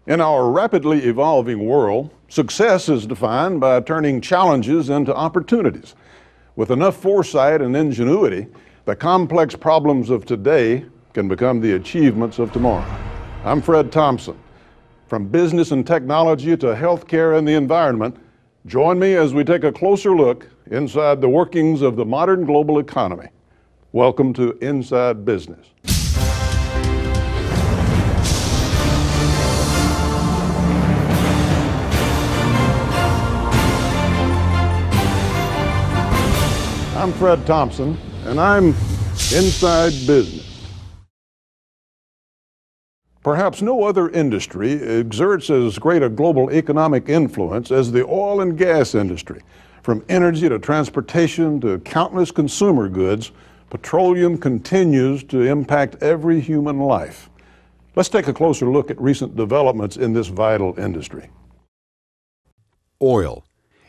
In our rapidly evolving world, success is defined by turning challenges into opportunities. With enough foresight and ingenuity, the complex problems of today can become the achievements of tomorrow. I'm Fred Thompson. From business and technology to healthcare and the environment, join me as we take a closer look inside the workings of the modern global economy. Welcome to Inside Business. I'm Fred Thompson, and I'm Inside Business. Perhaps no other industry exerts as great a global economic influence as the oil and gas industry. From energy to transportation to countless consumer goods, petroleum continues to impact every human life. Let's take a closer look at recent developments in this vital industry. Oil.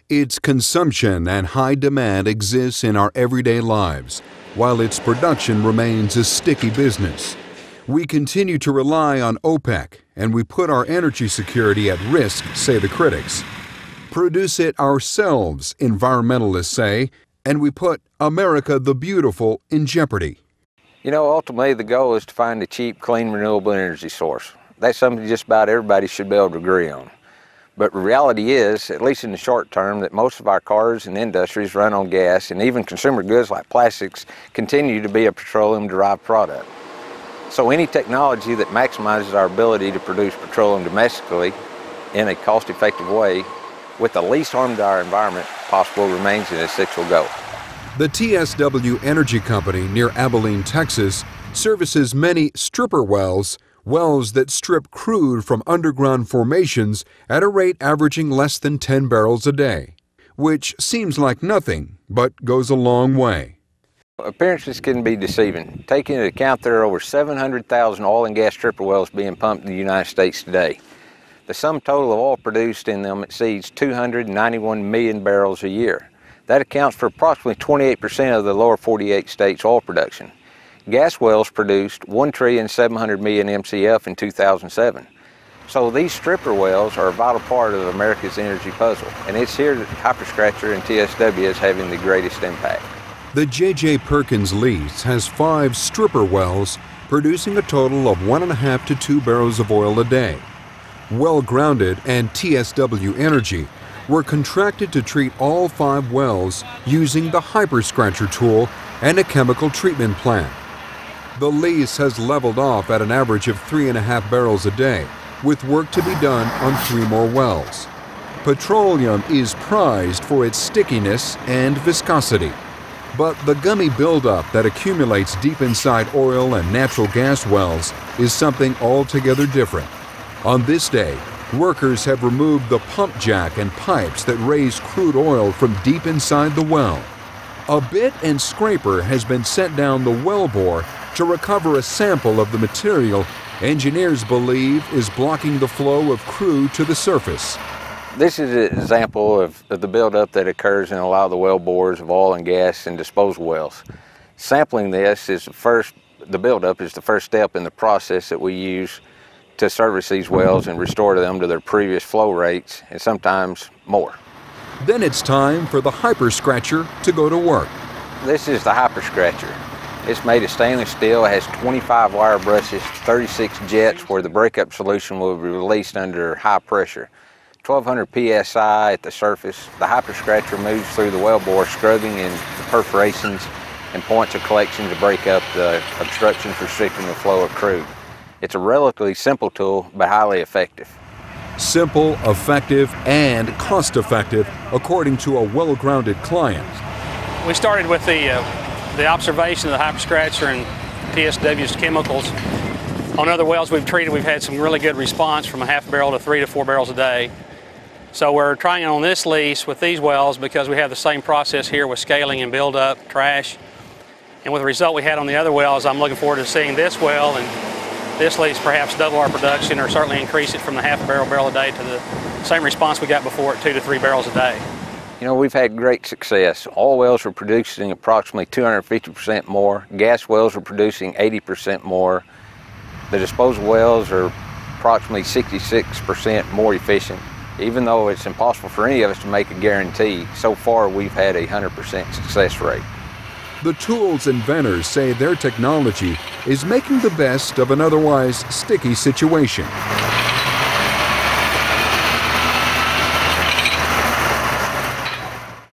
Its consumption and high demand exists in our everyday lives, while its production remains a sticky business. We continue to rely on OPEC, and we put our energy security at risk, say the critics. Produce it ourselves, environmentalists say, and we put America the Beautiful in jeopardy. You know, ultimately the goal is to find a cheap, clean, renewable energy source. That's something just about everybody should be able to agree on. But the reality is, at least in the short term, that most of our cars and industries run on gas, and even consumer goods like plastics continue to be a petroleum-derived product. So any technology that maximizes our ability to produce petroleum domestically in a cost-effective way with the least harm to our environment possible remains an essential goal. The TSW Energy Company near Abilene, Texas, services many stripper wells that strip crude from underground formations at a rate averaging less than 10 barrels a day, which seems like nothing, but goes a long way. Appearances can be deceiving. Taking into account there are over 700,000 oil and gas stripper wells being pumped in the United States today. The sum total of oil produced in them exceeds 291 million barrels a year. That accounts for approximately 28% of the lower 48 states' oil production. Gas wells produced 1,700,000,000 MCF in 2007. So these stripper wells are a vital part of America's energy puzzle, and it's here that HyperScratcher and TSW is having the greatest impact. The J.J. Perkins lease has 5 stripper wells producing a total of 1.5 to 2 barrels of oil a day. WellGrounded and TSW Energy were contracted to treat all 5 wells using the HyperScratcher tool and a chemical treatment plant. The lease has leveled off at an average of 3.5 barrels a day, with work to be done on 3 more wells. Petroleum is prized for its stickiness and viscosity, but the gummy buildup that accumulates deep inside oil and natural gas wells is something altogether different. On this day, workers have removed the pump jack and pipes that raise crude oil from deep inside the well. A bit and scraper has been sent down the wellbore to recover a sample of the material engineers believe is blocking the flow of crude to the surface. This is an example of the buildup that occurs in a lot of the well bores of oil and gas and disposal wells. Sampling this is the buildup is the first step in the process that we use to service these wells and restore them to their previous flow rates and sometimes more. Then it's time for the HyperScratcher to go to work. This is the HyperScratcher. It's made of stainless steel, it has 25 wire brushes, 36 jets where the breakup solution will be released under high pressure. 1200 psi at the surface. The HyperScratcher moves through the wellbore, scrubbing in the perforations and points of collection to break up the obstructions restricting the flow of crude. It's a relatively simple tool, but highly effective. Simple, effective, and cost-effective, according to a well-grounded client. We started with the observation of the HyperScratcher and TSW's chemicals. On other wells we've treated, we've had some really good response from 1/2 barrel to 3 to 4 barrels a day. So we're trying it on this lease with these wells because we have the same process here with scaling and buildup, trash. And with the result we had on the other wells, I'm looking forward to seeing this well and this lease perhaps double our production or certainly increase it from the 1/2 barrel a day to the same response we got before at 2 to 3 barrels a day. You know, we've had great success. Oil wells were producing approximately 250% more. Gas wells were producing 80% more. The disposal wells are approximately 66% more efficient. Even though it's impossible for any of us to make a guarantee, so far we've had a 100% success rate. The tool's inventors say their technology is making the best of an otherwise sticky situation.